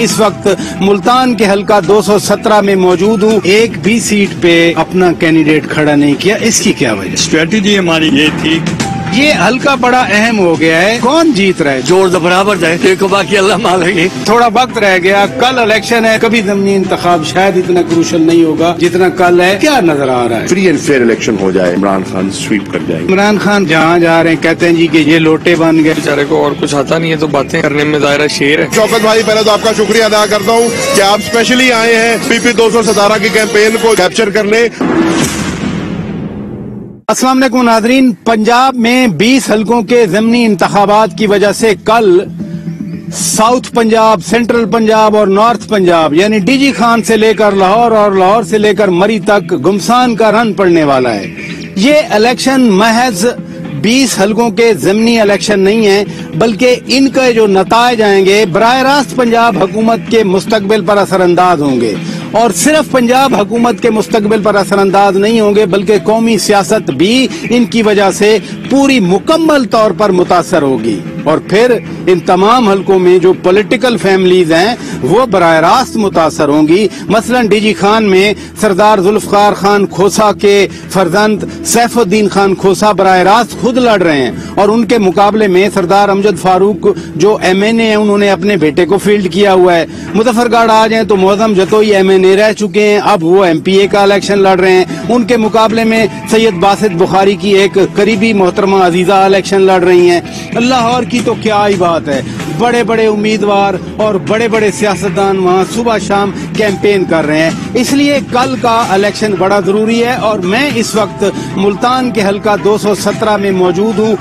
اس وقت ملتان کے حلقہ 217 میں موجود ہوں. ایک بھی سیٹ پہ اپنا کینڈیڈیٹ کھڑا نہیں کیا. اس کی کیا وجہ؟ اسٹریٹجی ہماری یہ تھی. یہ حلقہ بڑا اہم ہو گیا ہے. کون جیت رہا ہے؟ جوڑ تو برابر جائے، دیکھو باقی اللہ مالک ہے. تھوڑا وقت رہ گیا، کل الیکشن ہے. کبھی ضمنی انتخاب شاید اتنا کروشل نہیں ہوگا جتنا کل ہے. کیا نظر آ رہا ہے؟ فری اینڈ فیئر الیکشن ہو جائے، عمران خان سویپ کر جائے. عمران خان جہاں جا رہے ہیں کہتے ہیں جی کہ یہ لوٹے بن گئے. بیچارے کو اور کچھ آتا نہیں ہے تو باتیں کرنے میں ظاہرہ شیر ہے. شوکت بھائی، پہلے تو آپ کا شکریہ ادا کرتا ہوں کہ آپ اسپیشلی آئے ہیں PP 217 کی کیمپین کو کیپچر کرنے. السلام علیکم ناظرین. پنجاب میں 20 حلقوں کے ضمنی انتخابات کی وجہ سے کل ساؤتھ پنجاب، سینٹرل پنجاب اور نارتھ پنجاب یعنی ڈی جی خان سے لے کر لاہور اور لاہور سے لے کر مری تک گمسان کا رن پڑنے والا ہے. یہ الیکشن محض 20 حلقوں کے ضمنی الیکشن نہیں ہیں، بلکہ ان کے جو نتائج آئیں گے براہ راست پنجاب حکومت کے مستقبل پر اثر انداز ہوں گے. اور صرف پنجاب حکومت کے مستقبل پر اثر انداز نہیں ہوں گے بلکہ قومی سیاست بھی ان کی وجہ سے پوری مکمل طور پر متاثر ہوگی. اور پھر ان تمام حلقوں میں جو پولیٹیکل فیملیز ہیں وہ براہ راست متاثر ہوں گی. مثلا ڈی جی خان میں سردار ذوالفقار خان کھوسا کے فرزند سیف الدین خان کھوسا براہ راست خود لڑ رہے ہیں، اور ان کے مقابلے میں سردار امجد فاروق جو MNA ہیں انہوں نے اپنے بیٹے کو فیلڈ کیا ہوا ہے. مظفر گڑھ آ جائیں تو معظم جتوئی MNA رہ چکے ہیں، اب وہ MPA کا الیکشن لڑ رہے ہیں. ان کے مقابلے میں سید باسط بخاری کی ایک قریبی محترمہ عزیزہ الیکشن لڑ رہی ہیں. لاہور کی تو کیا ہی بات ہے، بڑے بڑے امیدوار اور بڑے بڑے سیاستدان وہاں صبح شام کیمپین کر رہے ہیں. اس لیے کل کا الیکشن بڑا ضروری ہے. اور میں اس وقت ملتان کے حلقہ 217 میں موجود ہوں.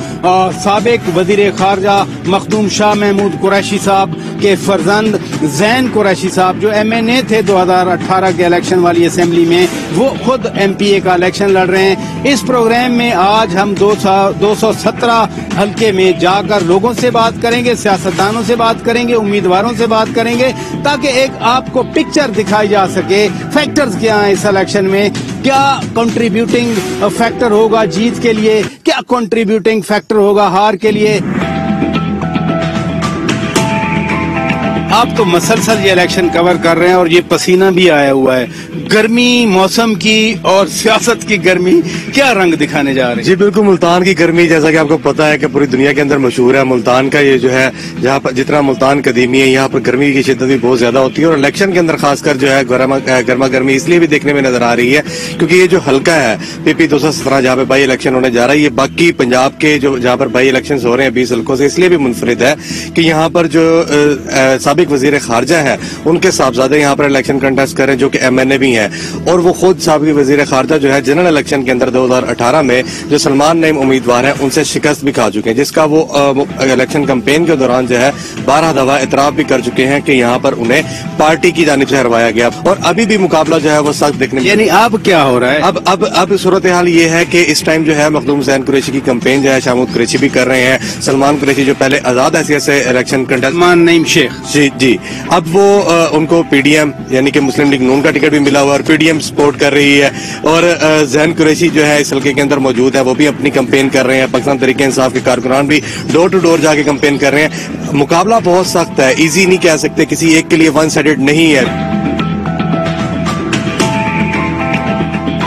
سابق وزیر خارجہ مخدوم شاہ محمود قریشی صاحب کے فرزند زین قریشی صاحب جو MNA تھے 2018 کے الیکشن والی اسمبلی میں، وہ خود MPA کا الیکشن لڑ رہے ہیں. اس پروگرام میں آج ہم 217 حلقے میں جا کر لوگوں سے بات کریں گے، سیاستدانوں سے بات کریں گے، امیدواروں سے بات کریں گے، تاکہ ایک آپ کو پکچر دکھائی جا سکے. فیکٹرز کیا ہیں اس الیکشن میں، کیا کنٹریبیوٹنگ فیکٹر ہوگا جیت کے لیے، کیا کنٹریبیوٹنگ فیکٹر ہوگا ہار کے لیے. آپ تو مسلسل یہ الیکشن کور کر رہے ہیں اور یہ پسینہ بھی آیا ہوا ہے. گرمی موسم کی اور سیاست کی گرمی کیا رنگ دکھانے جا رہے ہیں؟ جی بالکل، ملتان کی گرمی جیسا کہ آپ کو پتا ہے کہ پوری دنیا کے اندر مشہور ہے. ملتان کا یہ جو ہے، جہاں پر جتنا ملتان قدیمی ہے یہاں پر گرمی کی شدت بھی بہت زیادہ ہوتی ہے. اور الیکشن کے اندر خاص کر جو ہے گرما گرمی اس لیے بھی دیکھنے میں نظر آ رہی ہے کیونکہ یہ جو حلقہ ہے PP 217 جہاں پہ بائی الیکشن ہونے جا رہا ہے، یہ باقی پنجاب کے جو جہاں پر بائی الیکشن ہو رہے ہیں 20 حلقوں سے اس لیے بھی منفرد ہے کہ یہاں پر جو سابق وزیر خارجہ ہے ان کے صاحبزادے یہاں پر الیکشن کنٹیسٹ کر رہے ہیں جو کہ MNA بھی ہیں. اور وہ خود سابق وزیر خارجہ جو ہے جنرل الیکشن کے اندر 2018 میں جو سلمان نعیم امیدوار ہیں ان سے شکست بھی کھا چکے ہیں، جس کا وہ الیکشن کمپین کے دوران جو ہے 12 دفعہ اعتراف بھی کر چکے ہیں کہ یہاں پر انہیں پارٹی کی جانب سے ہروایا گیا. اور ابھی بھی مقابلہ جو ہے وہ سخت دیکھنے میں. یعنی اب کیا ہو رہا ہے؟ اب صورتحال یہ ہے کہ اس ٹائم جو ہے مخدوم زین قریشی کی کمپین جو ہے شاہ محمود قریشی بھی کر رہے ہیں. سلمان قریشی جو پہلے آزاد حیثیت سے الیکشن کنٹیسٹ، سلمان نعیم شیخ جی اب وہ ان کو PDM یعنی کہ مسلم لیگ نون کا ٹکٹ بھی ملا ہوا اور PDM سپورٹ کر رہی ہے. اور زین قریشی جو ہے اس حلقے کے اندر موجود ہے، وہ بھی اپنی کمپین کر رہے ہیں. پاکستان تحریک انصاف کے کارکنان بھی ڈور ٹو ڈور جا کے کمپین کر رہے ہیں. مقابلہ بہت سخت ہے، ایزی نہیں کہہ سکتے، کسی ایک کے لیے ون سائیڈڈ نہیں ہے.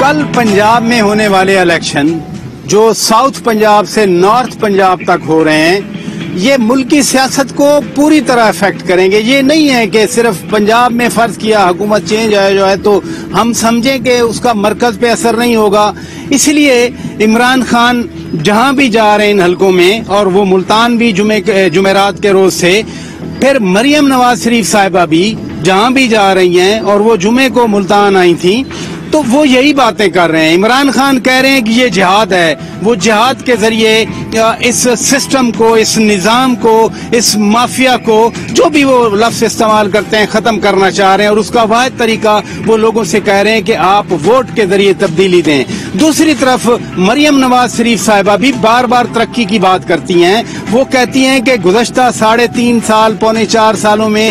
کل پنجاب میں ہونے والے الیکشن جو ساؤتھ پنجاب سے نارتھ پنجاب تک ہو رہے ہیں یہ ملکی سیاست کو پوری طرح افیکٹ کریں گے. یہ نہیں ہے کہ صرف پنجاب میں فرض کیا حکومت چینج جو ہے تو ہم سمجھیں کہ اس کا مرکز پہ اثر نہیں ہوگا. اس لیے عمران خان جہاں بھی جا رہے ہیں ان حلقوں میں، اور وہ ملتان بھی جمعرات کے روز سے، پھر مریم نواز شریف صاحبہ بھی جہاں بھی جا رہی ہیں اور وہ جمعے کو ملتان آئی تھیں تو وہ یہی باتیں کر رہے ہیں. عمران خان کہہ رہے ہیں کہ یہ جہاد ہے، وہ جہاد کے ذریعے اس سسٹم کو، اس نظام کو، اس مافیا کو، جو بھی وہ لفظ استعمال کرتے ہیں، ختم کرنا چاہ رہے ہیں. اور اس کا واحد طریقہ وہ لوگوں سے کہہ رہے ہیں کہ آپ ووٹ کے ذریعے تبدیلی دیں. دوسری طرف مریم نواز شریف صاحبہ بھی بار بار ترقی کی بات کرتی ہیں. وہ کہتی ہیں کہ گزشتہ 3.5 سال پونے 4 سالوں میں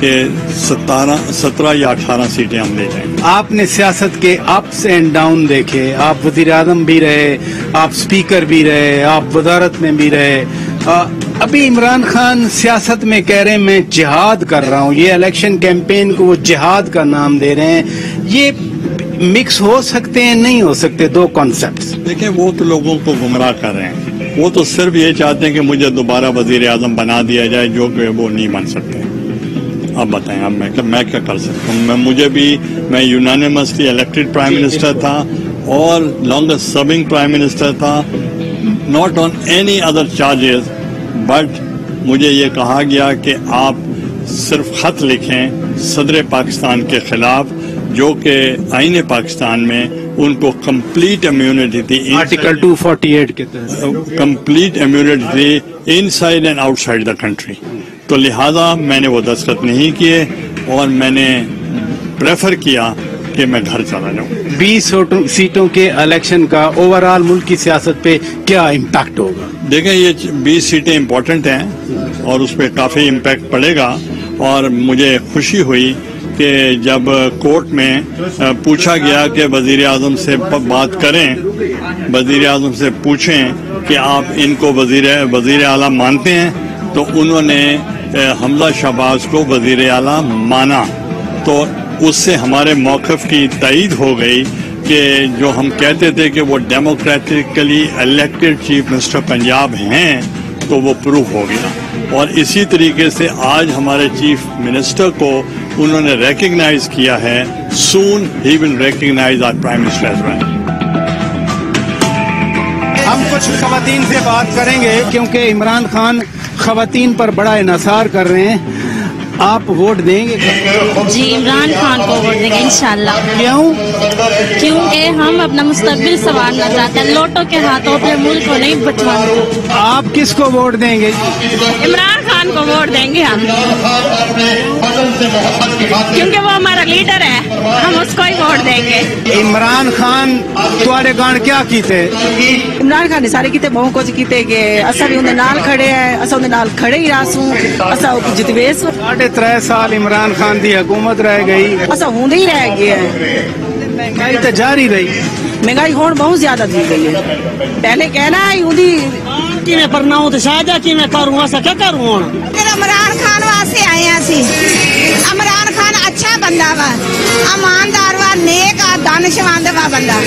کہ 17 یا 18 سیٹیں ہم لے جائیں گے۔ آپ نے سیاست کے اپس اینڈ ڈاؤن دیکھے، آپ وزیر اعظم بھی رہے، آپ اسپیکر بھی رہے، آپ وزارت میں بھی رہے۔ ابھی عمران خان سیاست میں کہہ رہے ہیں میں جہاد کر رہا ہوں، یہ الیکشن کیمپین کو وہ جہاد کا نام دے رہے ہیں، یہ مکس ہو سکتے ہیں نہیں ہو سکتے دو کانسیپٹس؟ دیکھیں وہ تو لوگوں کو گمراہ کر رہے ہیں، وہ تو صرف یہ چاہتے ہیں کہ مجھے دوبارہ وزیر اعظم بنا دیا جائے، جو کہ وہ نہیں بن سکتے۔ اب بتائیں اب میں کیا کر سکتا ہوں؟ میں یونانیمسلی الیکٹڈ پرائم منسٹر تھا اور لانگسٹ سرونگ پرائم منسٹر تھا، not on any other charges, but مجھے یہ کہا گیا کہ آپ صرف خط لکھیں صدر پاکستان کے خلاف، جو کہ آئین پاکستان میں ان کو کمپلیٹ امیونٹی تھی، آرٹیکل 248 کے تحت کمپلیٹ امیونٹی تھی inside and outside the country, تو لہذا میں نے وہ دستخط نہیں کیے اور میں نے پریفر کیا کہ میں گھر چلا جاؤں۔ 20 سیٹوں کے الیکشن کا اوور آل ملک کی سیاست پہ کیا امپیکٹ ہوگا؟ دیکھیں یہ 20 سیٹیں امپورٹنٹ ہیں اور اس پہ کافی امپیکٹ پڑے گا، اور مجھے خوشی ہوئی کہ جب کورٹ میں پوچھا گیا کہ وزیر اعظم سے بات کریں، وزیر اعظم سے پوچھیں کہ آپ ان کو وزیر اعلیٰ مانتے ہیں، تو انہوں نے حمزہ شہباز کو وزیر اعلیٰ مانا، تو اس سے ہمارے موقف کی تائید ہو گئی کہ جو ہم کہتے تھے کہ وہ democratically elected chief minister Punjab ہیں، تو وہ پروف ہو گیا۔ اور اسی طریقے سے آج ہمارے چیف منسٹر کو انہوں نے ریکگنائز کیا ہے، سون ہی ول ریکگنائز آور پرائم منسٹر ایز ویل۔ ہم کچھ خواتین سے بات کریں گے کیونکہ عمران خان خواتین پر بڑا انحصار کر رہے ہیں، آپ ووٹ دیں گے؟ جی عمران خان کو ووٹ دیں گے انشاءاللہ۔ کیوں؟ کیونکہ ہم اپنا مستقبل سنوارنا چاہتے ہیں، لوٹوں کے ہاتھوں اپنے ملک کو نہیں بچوانا۔ آپ کس کو ووٹ دیں گے؟ عمران خان کو ووٹ دیں گے ہم، کیونکہ وہ ہمارا لیڈر ہے، ہم اس کو ہی ووٹ دیں گے۔ عمران خان تھوڑے گان کیا کیتے؟ عمران خان نے سارے کیتے بہت کچھ کیتے کہ اسا بھی اندر نال کھڑے ہیں، اسا اندر نال کھڑے ہی راسوں، اسا کی جتویس 3.5 سال عمران خان دی حکومت رہ گئی، اسا ہوندے ہی رہ گئے ہیں۔ مہنگائی تو جاری رہی، مہنگائی ہون بہت زیادہ تھی گئی ہے، پہلے کہنا ہے اودی کی میں پڑھنا ہوں تو شاید کی میں کروں، ایسا کیا کروں ہوں؟ عمران خان واسطے آئے ہیں سی، عمران خان اچھا بندہ وا، ایماندار وا، نیک آ، دانشمند وا بندہ۔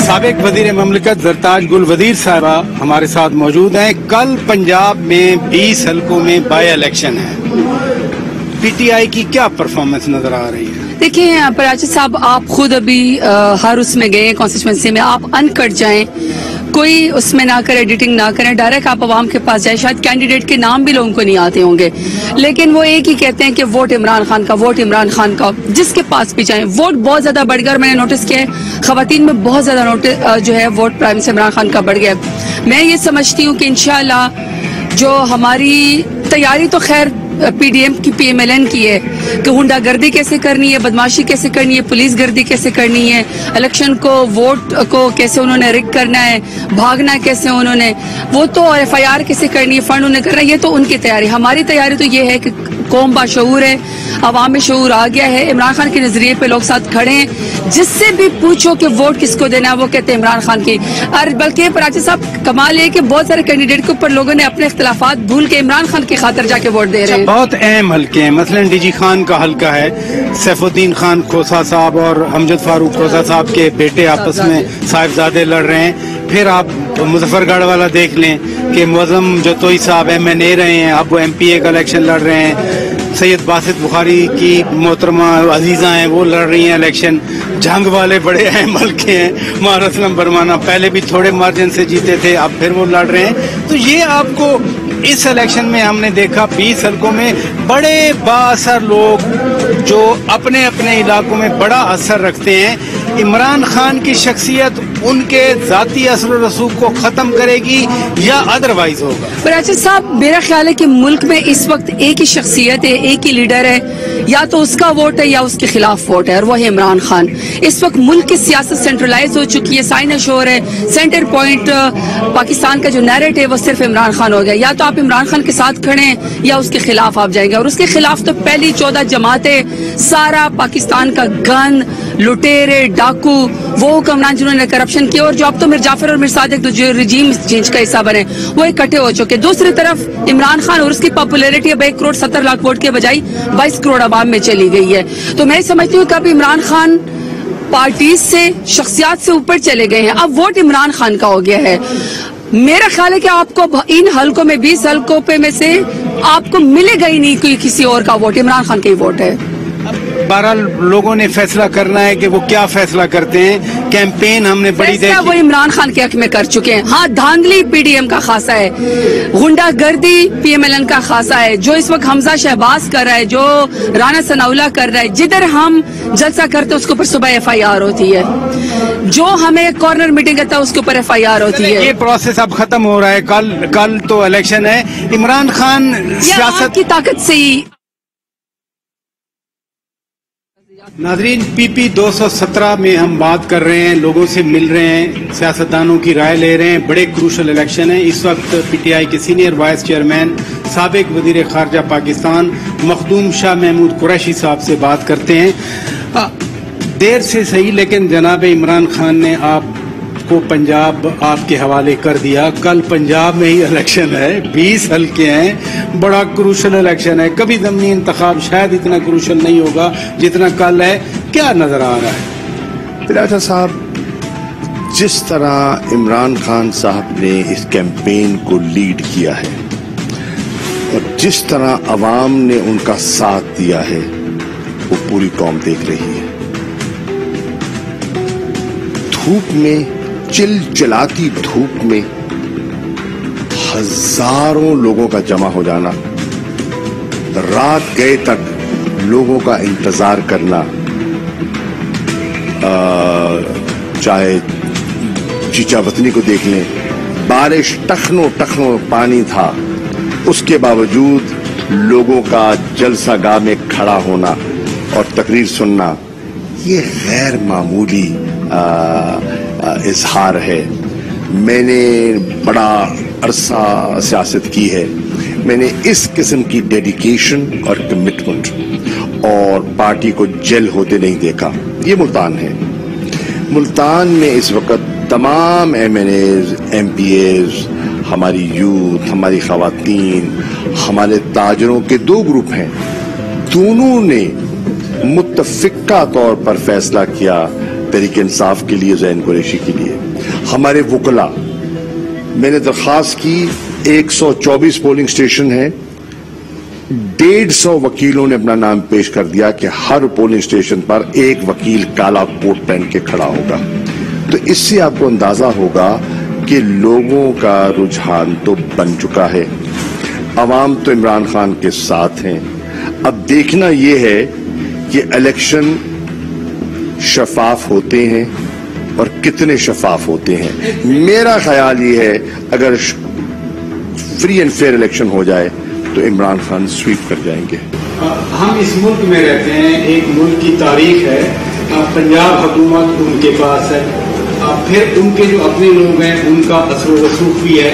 سابق وزیر مملکت زرتاج گل وزیر صاحبہ ہمارے ساتھ موجود ہیں۔ کل پنجاب میں 20 حلقوں میں بائی الیکشن ہے، پی ٹی آئی کی کیا پرفارمنس نظر آ رہی ہے؟ دیکھیں پراجت صاحب، آپ خود ابھی ہر اس میں گئے کانسٹیچوئنسی میں، آپ ان کٹ جائیں، کوئی اس میں نہ کرے، ایڈیٹنگ نہ کریں، ڈائریکٹ آپ عوام کے پاس جائیں۔ شاید کینڈیڈیٹ کے نام بھی لوگوں کو نہیں آتے ہوں گے، لیکن وہ ایک ہی کہتے ہیں کہ ووٹ عمران خان کا، ووٹ عمران خان کا، جس کے پاس بھی جائیں ووٹ بہت زیادہ بڑھ گیا۔ اور میں نے نوٹس کیا ہے خواتین میں بہت زیادہ جو ہے vote prime minister Imran Khan کا بڑھ گیا۔ میں یہ سمجھتی ہوں کہ انشاءاللہ جو ہماری تیاری تو خیر پی ڈی ایم کی، پی ایم ایل این کی ہے کہ ہنڈا گردی کیسے کرنی ہے، بدماشی کیسے کرنی ہے، پولیس گردی کیسے کرنی ہے، الیکشن کو ووٹ کو کیسے انہوں نے رگ کرنا ہے، بھاگنا کیسے انہوں نے، وہ تو ایف آئی آر کیسے کرنی ہے، فنڈ انہیں کرنا ہے، یہ تو ان کی تیاری۔ ہماری تیاری تو یہ ہے کہ قوم باشعور ہے، عوام میں شعور آ گیا ہے، عمران خان کے نظریے پہ لوگ ساتھ کھڑے ہیں، جس سے بھی پوچھو کہ ووٹ کس کو دینا ہے وہ کہتے ہیں عمران خان کی۔ اور بلکہ پراچی صاحب کمال یہ کہ بہت سارے کینڈیڈیٹ کے اوپر لوگوں نے اپنے اختلافات بھول کے عمران خان کی خاطر جا کے ووٹ دے رہے ہیں۔ بہت اہم حلقے ہیں، مثلا ڈی جی خان کا حلقہ ہے، سیف الدین خان کھوسا صاحب اور امجد فاروق کھوسا صاحب کے بیٹے آپس میں صاحبزادے لڑ رہے ہیں۔ پھر آپ مظفر گڑھ والا دیکھ لیں کہ معظم جتوئی صاحب ایم این اے رہے ہیں، اب وہ ایم پی اے کا الیکشن لڑ رہے ہیں۔ سید باسط بخاری کی محترمہ عزیزہ ہیں، وہ لڑ رہی ہیں الیکشن۔ جنگ والے بڑے اہم حلقے ہیں، مہر اسلم برمانہ پہلے بھی تھوڑے مارجن سے جیتے تھے، اب پھر وہ لڑ رہے ہیں۔ تو یہ آپ کو اس الیکشن میں ہم نے دیکھا 20 حلقوں میں بڑے با اثر لوگ جو اپنے اپنے علاقوں میں بڑا اثر رکھتے ہیں، عمران خان کی شخصیت ان کے ذاتی اثر و رسوخ کو ختم کرے گی یا ادروائز ہوگا؟ براچر صاحب میرا خیال ہے کہ ملک میں اس وقت ایک ہی شخصیت ہے، ایک ہی لیڈر ہے، یا تو اس کا ووٹ ہے یا اس کے خلاف ووٹ ہے، اور وہ ہے عمران خان۔ اس وقت ملک کی سیاست سینٹرلائز ہو چکی ہے، سائن شور ہے، سینٹر پوائنٹ پاکستان کا جو نیریٹ ہے وہ صرف عمران خان ہو گیا۔ یا تو آپ عمران خان کے ساتھ کھڑے ہیں یا اس کے خلاف آپ جائیں گے، اور اس کے خلاف تو پہلی 14 جماعتیں، سارا پاکستان کا گن، لٹیرے، ڈاکو، وہ حکمران جنہوں نے کرپشن کیا اور جو اب تو میر جعفر اور میر صادق جو رجیم چینج کا حصہ بنے، وہ اکٹھے ہو چکے۔ دوسری طرف عمران خان اور اس کی پاپولیرٹی اب 1.70 کروڑ کے بجائے 22 کروڑ عوام میں چلی گئی ہے۔ تو میں سمجھتی ہوں کہ اب عمران خان پارٹیز سے، شخصیات سے اوپر چلے گئے ہیں، اب ووٹ عمران خان کا ہو گیا ہے۔ میرا خیال ہے کہ آپ کو ان حلقوں میں 20 حلقوں پہ میں سے آپ کو ملے گا ہی نہیں کوئی کسی اور کا ووٹ، عمران خان کا ہی ووٹ ہے۔ بہرحال لوگوں نے فیصلہ کرنا ہے کہ وہ کیا فیصلہ کرتے ہیں۔ کیمپین ہم نے بڑی دیکھی، وہ عمران خان کے حق میں کر چکے ہیں۔ ہاں، دھاندلی پی ڈی ایم کا خاصا ہے، غنڈہ گردی پی ایم ایل این کا خاصا ہے، جو اس وقت حمزہ شہباز کر رہا ہے، جو رانا ثناءاللہ کر رہا ہے، جدھر ہم جلسہ کرتے اس کے اوپر صبح ایف آئی آر ہوتی ہے، جو ہمیں کارنر میٹنگ کرتا ہے اس کے اوپر ایف آئی آر ہوتی ہے۔ یہ پروسیس اب ختم ہو رہا ہے، کل تو الیکشن ہے۔ عمران خان سیاست کی طاقت سے ہی۔ ناظرین، پی پی 217 میں ہم بات کر رہے ہیں، لوگوں سے مل رہے ہیں، سیاستدانوں کی رائے لے رہے ہیں۔ بڑے کروشل الیکشن ہیں اس وقت۔ پی ٹی آئی کے سینئر وائس چیئرمین، سابق وزیر خارجہ پاکستان مخدوم شاہ محمود قریشی صاحب سے بات کرتے ہیں۔ دیر سے صحیح، لیکن جناب عمران خان نے آپ کو پنجاب آپ کے حوالے کر دیا۔ کل پنجاب میں ہی الیکشن ہے، 20 حلقے ہیں، بڑا کروشل الیکشن ہے۔ کبھی ضمنی انتخاب شاید اتنا کروشل نہیں ہوگا جتنا کل ہے۔ کیا نظر آ رہا ہے؟ راجہ صاحب، جس طرح عمران خان صاحب نے اس کیمپین کو لیڈ کیا ہے اور جس طرح عوام نے ان کا ساتھ دیا ہے، وہ پوری قوم دیکھ رہی ہے۔ دھوپ میں، چلاتی دھوپ میں ہزاروں لوگوں کا جمع ہو جانا، رات گئے تک لوگوں کا انتظار کرنا، چاہے چیچا وطنی کو دیکھ لیں، بارش ٹخنوں پانی تھا، اس کے باوجود لوگوں کا جلسہ گاہ میں کھڑا ہونا اور تقریر سننا، یہ غیر معمولی اظہار ہے۔ میں نے بڑا عرصہ سیاست کی ہے، میں نے اس قسم کی ڈیڈیکیشن اور کمٹمنٹ اور پارٹی کو جل ہوتے نہیں دیکھا۔ یہ ملتان ہے۔ ملتان میں اس وقت تمام MNAs, MPAs, ہماری یوتھ، ہماری خواتین، ہمارے تاجروں کے 2 گروپ ہیں، دونوں نے متفقہ طور پر فیصلہ کیا تحریک انصاف کے لیے، زین قریشی کے لیے۔ ہمارے وکلاء، میں نے درخواست کی، 124 پولنگ سٹیشن ہیں، 150 وکیلوں نے اپنا نام پیش کر دیا کہ ہر پولنگ سٹیشن پر ایک وکیل کالا کوٹ پہن کے کھڑا ہوگا۔ تو اس سے آپ کو اندازہ ہوگا کہ لوگوں کا رجحان تو بن چکا ہے، عوام تو عمران خان کے ساتھ ہیں۔ اب دیکھنا یہ ہے کہ الیکشن شفاف ہوتے ہیں اور کتنے شفاف ہوتے ہیں۔ میرا خیال یہ ہے اگر فری اینڈ فیئر الیکشن ہو جائے تو عمران خان سویپ کر جائیں گے۔ ہم اس ملک میں رہتے ہیں، ایک ملک کی تاریخ ہے، پنجاب حکومت ان کے پاس ہے، پھر ان کے جو اپنے لوگ ہیں ان کا اثر و رسوخ بھی ہے۔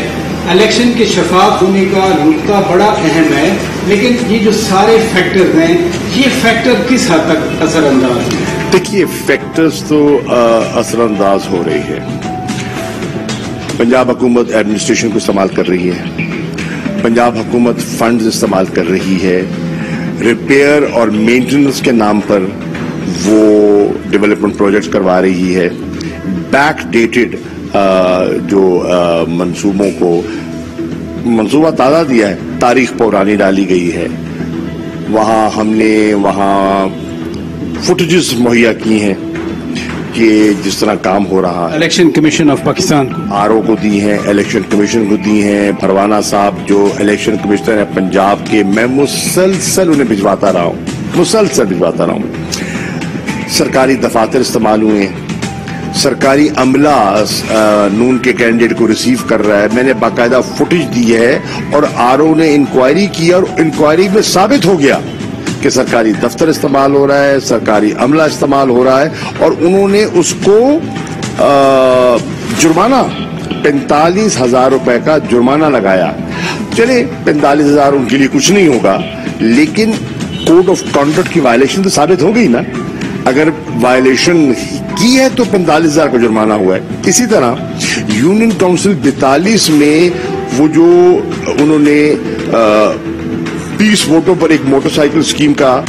الیکشن کے شفاف ہونے کا نقطہ بڑا اہم ہے، لیکن یہ جو سارے فیکٹرز ہیں، یہ فیکٹر کس حد تک اثر انداز ہیں؟ دیکھیے، فیکٹرز تو اثر انداز ہو رہی ہے۔ پنجاب حکومت ایڈمنسٹریشن کو استعمال کر رہی ہے، پنجاب حکومت فنڈز استعمال کر رہی ہے، ریپیئر اور مینٹیننس کے نام پر وہ ڈیولپمنٹ پروجیکٹس کروا رہی ہے، بیک ڈیٹڈ جو منصوبوں کو منصوبہ تازہ دیا ہے، تاریخ پرانی ڈالی گئی ہے، ہم نے وہاں فوٹیجز مہیا کی ہیں کہ جس طرح کام ہو رہا ہے۔ الیکشن کمیشن آف پاکستان کو آر او کو دی ہیں، الیکشن کمیشن کو دی ہیں، پروانہ صاحب جو الیکشن کمشنر ہیں پنجاب کے، میں مسلسل انہیں بھجواتا رہا ہوں، سرکاری دفاتر استعمال ہوئے ہیں، سرکاری عملہ نون کے کینڈیڈیٹ کو ریسیو کر رہا ہے. میں نے باقاعدہ فوٹیج دی ہے اور آر او نے انکوائری کی اور انکوائری میں ثابت ہو گیا کہ سرکاری دفتر استعمال ہو رہا ہے, سرکاری عملہ استعمال ہو رہا ہے, اور انہوں نے اس کو جرمانہ 45,000 روپے کا جرمانہ لگایا. چلے 45,000 ان کے لیے کچھ نہیں ہوگا, لیکن کوڈ آف کانڈکٹ کی وائلیشن تو ثابت ہو گئی نا. اگر وائلیشن کی ہے تو 45,000 کا جرمانہ ہوا ہے. اسی طرح یونین کاؤنسل 42 میں وہ جو انہوں نے 20 ووٹوں پر ایک موٹر سائیکل اسکیم کا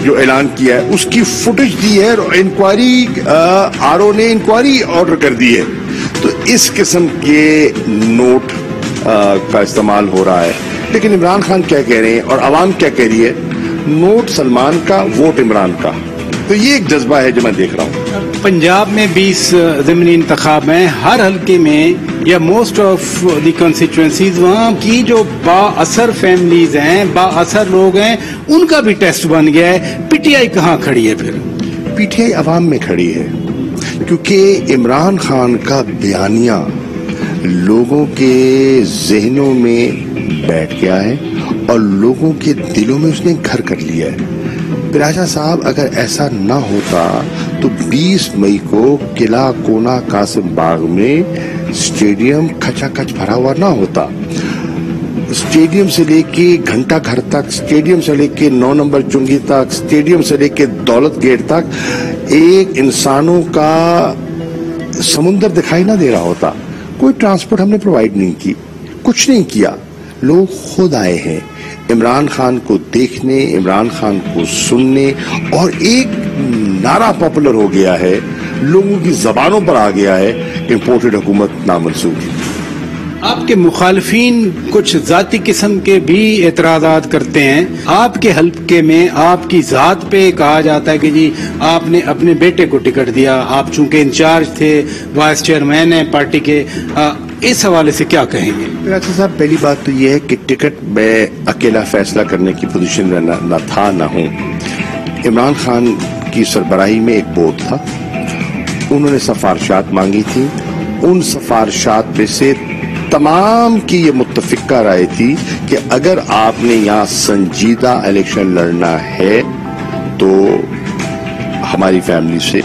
جو اعلان کیا ہے اس کی فوٹیج دی ہے, اور انکوائری آر او نے انکوائری آرڈر کر دی ہے. تو اس قسم کے نوٹ کا استعمال ہو رہا ہے. لیکن عمران خان کیا کہہ رہے ہیں اور عوام کیا کہہ رہی ہے؟ نوٹ سلمان کا, ووٹ عمران کا. تو یہ ایک جذبہ ہے جو میں دیکھ رہا ہوں. پنجاب میں 20 ضمنی انتخاب ہیں. ہر حلقے میں یا موسٹ آف دی کانسٹیچوئنسیز وہاں کی جو با اثر فیملیز ہیں, با اثر لوگ ہیں, ان کا بھی ٹیسٹ بن گیا ہے. پی ٹی آئی کہاں کھڑی ہے؟ پھر پی ٹی آئی عوام میں کھڑی ہے, کیونکہ عمران خان کا بیانیہ لوگوں کے ذہنوں میں بیٹھ گیا ہے اور لوگوں کے دلوں میں اس نے گھر کر لیا ہے. راجہ صاحب, اگر ایسا نہ ہوتا تو 20 مئی کو قلعہ کونا قاسم باغ میں اسٹیڈیم کھچا کھچ بھرا ہوا نہ ہوتا. اسٹیڈیم سے لے کے گھنٹہ گھر تک, اسٹیڈیم سے لے کے 9 نمبر چنگی تک, اسٹیڈیم سے لے کے دولت گیٹ تک ایک انسانوں کا سمندر دکھائی نہ دے رہا ہوتا. کوئی ٹرانسپورٹ ہم نے پرووائڈ نہیں کی, کچھ نہیں کیا. لوگ خود آئے ہیں عمران خان کو دیکھنے, عمران خان کو سننے, اور ایک نعرہ پاپولر ہو گیا ہے, لوگوں کی زبانوں پر آ گیا ہے, امپورٹڈ حکومت نامنظور. آپ کے مخالفین کچھ ذاتی قسم کے بھی اعتراضات کرتے ہیں. آپ کے حلقے میں آپ کی ذات پہ کہا جاتا ہے کہ جی آپ نے اپنے بیٹے کو ٹکٹ دیا, آپ چونکہ انچارج تھے, وائس چیئرمین ہیں پارٹی کے. اس حوالے سے کیا کہیں گے؟ راجہ صاحب, پہلی بات تو یہ ہے کہ ٹکٹ میں اکیلا فیصلہ کرنے کی پوزیشن میں نہ تھا نہ ہوں. عمران خان کی سربراہی میں ایک بورڈ تھا, انہوں نے سفارشات مانگی تھی. ان سفارشات میں سے تمام کی یہ متفقہ رائے تھی کہ اگر آپ نے یہاں سنجیدہ الیکشن لڑنا ہے تو ہماری فیملی سے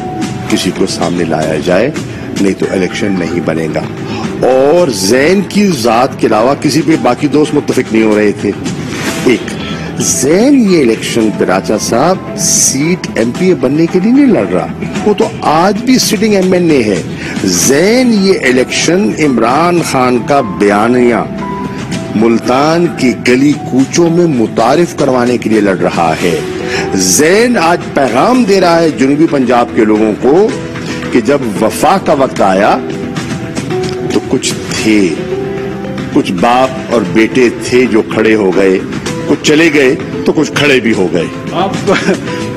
کسی کو سامنے لایا جائے, نہیں تو الیکشن نہیں بنے گا. اور زین کی ذات کے علاوہ کسی پہ باقی دوست متفق نہیں ہو رہے تھے. ایک زین یہ الیکشن پہ راجہ صاحب سیٹ ایم پی اے بننے کے لیے نہیں لڑ رہا, وہ تو آج بھی سٹنگ ایم این اے ہے. زین یہ الیکشن عمران خان کا بیانیہ ملتان کی گلی کوچوں میں متعارف کروانے کے لیے لڑ رہا ہے. زین آج پیغام دے رہا ہے جنوبی پنجاب کے لوگوں کو کہ جب وفا کا وقت آیا تو کچھ تھے, کچھ باپ اور بیٹے تھے جو کھڑے ہو گئے, کچھ چلے گئے تو کچھ کھڑے بھی ہو گئے.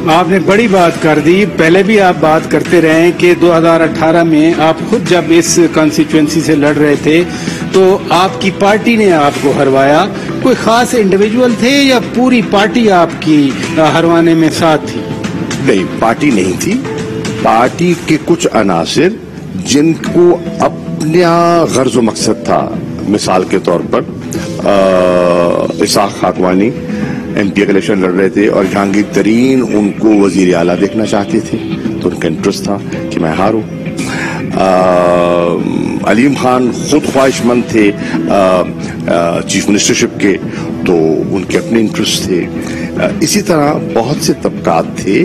آپ نے بڑی بات کر دی. پہلے بھی آپ بات کرتے رہے کہ 2018 میں آپ خود جب اس کانسٹیچوئنسی سے لڑ رہے تھے تو آپ کی پارٹی نے آپ کو ہروایا. کوئی خاص انڈیویجول تھے یا پوری پارٹی آپ کی ہروانے میں ساتھ تھی؟ نہیں, پارٹی نہیں تھی. پارٹی کے کچھ عناصر جن کو اپنا غرض و مقصد تھا, مثال کے طور پر اسحاق خاکوانی ایم پی الیکشن لڑ رہے تھے اور جہانگیر ترین ان کو وزیر اعلیٰ دیکھنا چاہتے تھے, تو ان کا انٹرسٹ تھا کہ میں ہاروں. علیم خان خود خواہش مند تھے چیف منسٹرشپ کے, تو ان کے اپنے انٹرسٹ تھے. اسی طرح بہت سے طبقات تھے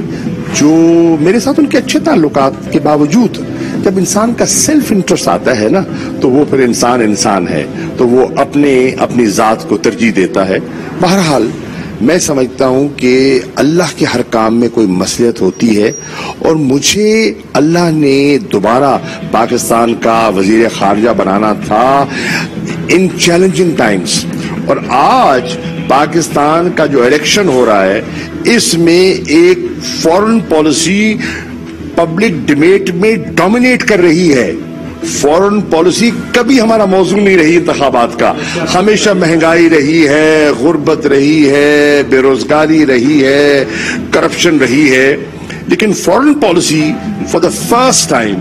جو میرے ساتھ ان کے اچھے تعلقات کے باوجود جب انسان کا سیلف انٹرسٹ آتا ہے نا تو وہ پھر انسان ہے, تو وہ اپنی ذات کو ترجیح دیتا ہے. بہرحال میں سمجھتا ہوں کہ اللہ کے ہر کام میں کوئی مصلحت ہوتی ہے, اور مجھے اللہ نے دوبارہ پاکستان کا وزیر خارجہ بنانا تھا ان چیلنجنگ ٹائمز. اور آج پاکستان کا جو الیکشن ہو رہا ہے اس میں ایک فورن پالیسی پبلک ڈیبیٹ میں ڈومینیٹ کر رہی ہے. فورن پالیسی کبھی ہمارا موضوع نہیں رہی انتخابات کا, ہمیشہ مہنگائی رہی ہے, غربت رہی ہے, بے روزگاری رہی ہے, کرپشن رہی ہے. لیکن foreign policy for the first time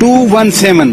217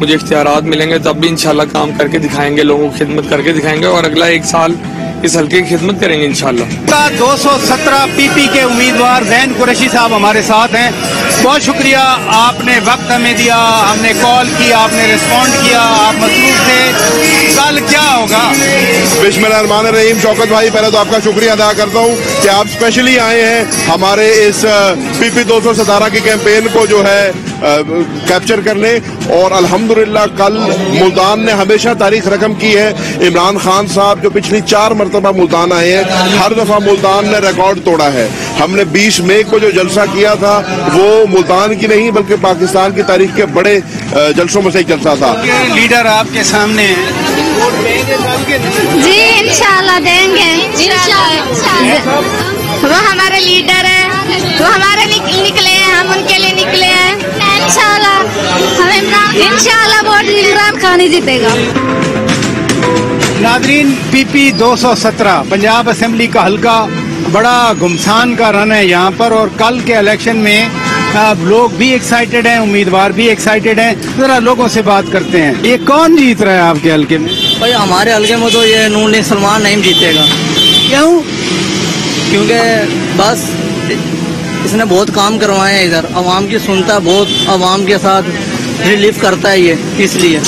مجھے اختیارات ملیں گے تب بھی انشاءاللہ کام کر کے دکھائیں گے، لوگوں کی خدمت کر کے دکھائیں گے، اور اگلا 1 سال اس حلقے کی خدمت کریں گے انشاءاللہ۔ 217 پی پی کے امیدوار زین قریشی صاحب ہمارے ساتھ ہیں۔ بہت شکریہ، آپ نے وقت ہمیں دیا، ہم نے کال کی، آپ نے ریسپونڈ کیا، آپ مصروف تھے۔ کل کیا ہوگا؟ بسم اللہ الرحمن الرحیم۔ شوکت بھائی، پہلے تو آپ کا شکریہ ادا کرتا ہوں کہ آپ اسپیشلی آئے ہیں ہمارے اس پی پی 217 کی کیمپین کو جو ہے کیپچر کرنے، اور الحمدللہ کل ملتان نے ہمیشہ تاریخ رقم کی ہے۔ عمران خان صاحب جو پچھلی 4 مرتبہ ملتان آئے ہیں، ہر دفعہ ملتان نے ریکارڈ توڑا ہے۔ ہم نے 20 مئی کو جو جلسہ کیا تھا وہ ملتان کی نہیں بلکہ پاکستان کی تاریخ کے بڑے جلسوں میں سے ایک جلسہ تھا۔ لیڈر آپ کے سامنے ہیں، جی انشاءاللہ دیں گے، وہ ہمارے لیڈر ہیں، وہ ہمارے نکلے ہیں، ہم ان کے لیے نکلے ہیں۔ انشاءاللہ ووٹ عمران خان ہی جیتے گا۔ ناظرین، پی پی 217 پنجاب اسمبلی کا حلقہ بڑا گمسان کا رن ہے یہاں پر، اور کل کے الیکشن میں لوگ بھی ایکسائٹڈ ہیں، امیدوار بھی ایکسائٹڈ ہیں۔ ذرا لوگوں سے بات کرتے ہیں، یہ کون جیت رہا ہے آپ کے حلقے میں؟ بھائی ہمارے حلقے میں تو یہ نون لیگ سلمان نعیم جیتے گا۔ کیوں؟ کیونکہ بس اس نے بہت کام کروائے ہیں، ادھر عوام کی سنتا ہے، بہت عوام کے ساتھ ریلیف کرتا ہے یہ، اس لیے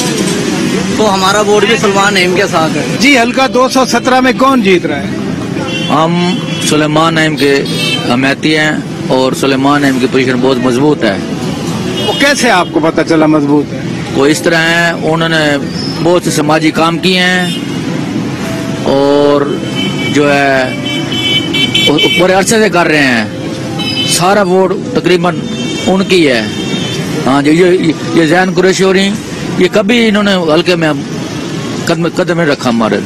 تو ہمارا ووٹ بھی سلمان نعیم کے ساتھ ہے۔ جی، حلقہ 217 میں کون جیت رہا ہے؟ ہم سلیمان نعیم کے حمایتی ہیں، اور سلیمان نعیم کی پوزیشن بہت مضبوط ہے۔ وہ کیسے آپ کو پتہ چلا مضبوط ہے؟ وہ اس طرح ہیں، انہوں نے بہت سے سماجی کام کیے ہیں، اور جو ہے بڑے عرصے سے کر رہے ہیں، سارا ووٹ تقریباً ان کی ہے۔ ہاں جی، یہ زین قریشی ہو رہی، یہ کبھی انہوں نے حلقے میں قدم نہیں رکھا، ہمارے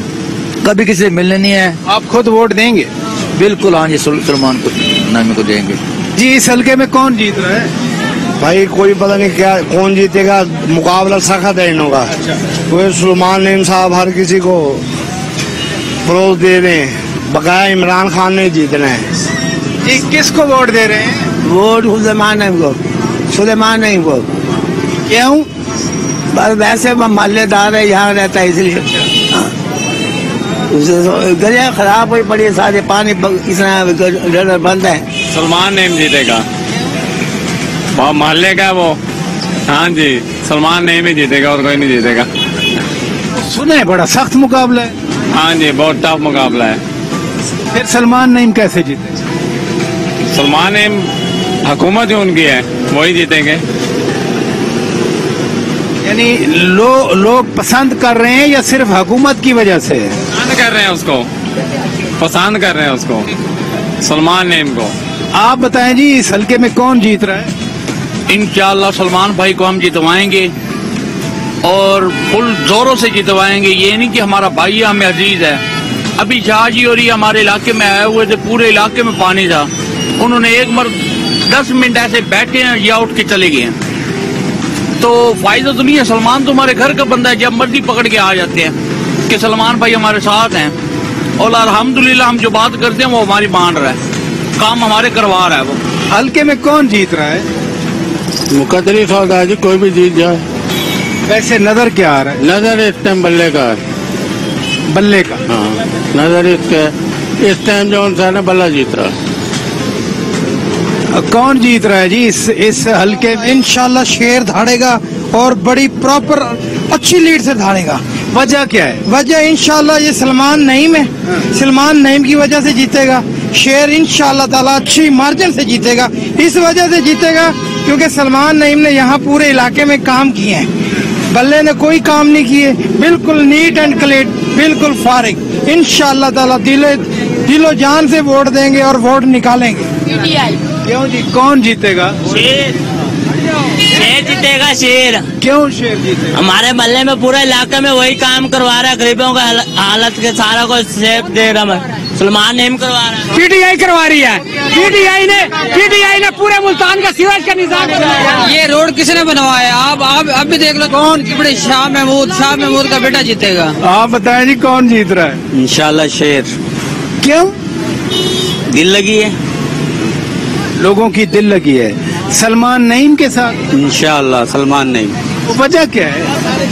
کبھی کسی سے ملنے نہیں ہے۔ آپ خود ووٹ دیں گے؟ بالکل، ہاں جی، سلمان نعیم کو دیں گے۔ جی، اس حلقے میں کون جیت رہا ہے؟ بھائی کوئی پتہ نہیں کیا کون جیتے گا، مقابلہ سخت ہے انہوں کا۔ کوئی سلمان نعیم صاحب ہر کسی کو فروغ دے رہے ہیں، بقایا عمران خان نے جیتنا ہے۔ جی، کس کو ووٹ دے رہے ہیں؟ ووٹ سلیمان نعیم کو، سلیمان نعیم کو۔ کیوں؟ بس ویسے محلے دار ہے، یہاں رہتا ہے اس لیے۔ گلیاں خراب ہوئی پڑی، سارے پانی ڈر بند ہے۔ سلمان نعیم جیتے گا، وہ محلے کا وہ، ہاں جی، سلمان نعیم ہی جیتے گا اور کوئی نہیں جیتے گا۔ سنے بڑا سخت مقابلہ ہے۔ ہاں جی، بہت ٹف مقابلہ ہے۔ پھر سلمان نعیم کیسے جیتے؟ سلمان نعیم حکومت جو ان کی ہے وہی جیتیں گے۔ یعنی لوگ پسند کر رہے ہیں یا صرف حکومت کی وجہ سے؟ پسند کر رہے ہیں اس کو، پسند کر رہے ہیں اس کو، سلمان نعیم کو۔ آپ بتائیں جی، اس حلقے میں کون جیت رہا ہے؟ انشاءاللہ سلمان بھائی کو ہم جتوائیں گے، اور فل زوروں سے جتوائیں گے۔ یہ نہیں کہ ہمارا بھائی ہمیں عزیز ہے۔ ابھی شاہ جی اور یہ ہمارے علاقے میں آئے ہوئے تھے، پورے علاقے میں پانی تھا، انہوں نے ایک 10 منٹ ایسے بیٹھے ہیں یا اٹھ کے چلے گئے ہیں۔ تو فائدہ تو نہیں ہے، سلمان تو ہمارے گھر کا بندہ ہے، جب مرضی پکڑ کے آ جاتے ہیں کہ سلمان بھائی ہمارے ساتھ ہیں، اور الحمدللہ ہم جو بات کرتے ہیں وہ ہماری مان رہا ہے، کام ہمارے کروا رہا ہے۔ وہ حلقے میں کون جیت رہا ہے؟ مقدری سودا جی، کوئی بھی جیت جائے۔ ویسے نظر کیا آ رہا ہے؟ نظر اس ٹائم بلے کا ہے، بلے کا۔ ہاں، نظر اس ٹائم جو انسان ہے بلہ جیت رہا ہے۔ کون جیت رہا ہے جی اس حلقے میں؟ انشاءاللہ شیر دھاڑے گا، اور بڑی پراپر اچھی لیڈ سے دھاڑے گا۔ وجہ کیا ہے؟ وجہ انشاءاللہ یہ سلمان نعیم ہے، سلمان نعیم کی وجہ سے جیتے گا شیر، انشاءاللہ تعالیٰ اچھی مارجن سے جیتے گا۔ اس وجہ سے جیتے گا کیونکہ سلمان نعیم نے یہاں پورے علاقے میں کام کیے ہیں، بلے نے کوئی کام نہیں کیے، بالکل نیٹ اینڈ کلین، بالکل فارغ۔ انشاءاللہ تعالیٰ دل و جان سے ووٹ دیں گے اور ووٹ نکالیں گے۔ کیوں جی، کون جیتے گا؟ شیر جیتے گا، شیر۔ کیوں شیر جیتے گا؟ ہمارے محلے میں پورے علاقے میں وہی کام کروا رہا ہے، غریبوں کا حالت کے سارا کو سیف دے رہا ہے، سلمان نعیم کروا رہا ہے۔ پی ٹی آئی کروا رہی ہے، پی ٹی آئی نے پورے ملتان کا سیویج کا نظام بنایا۔ یہ روڈ کس نے بنوایا؟ آپ اب بھی دیکھ لو، کون بڑے شاہ محمود کا بیٹا جیتے گا۔ آپ بتائیں جی، کون جیت رہا ہے؟ انشاءاللہ شیر۔ کیوں؟ دل لگی ہے، لوگوں کی دل لگی ہے۔ سلمان نعیم کے ساتھ؟ انشاءاللہ سلمان نعیم۔ وجہ کیا ہے؟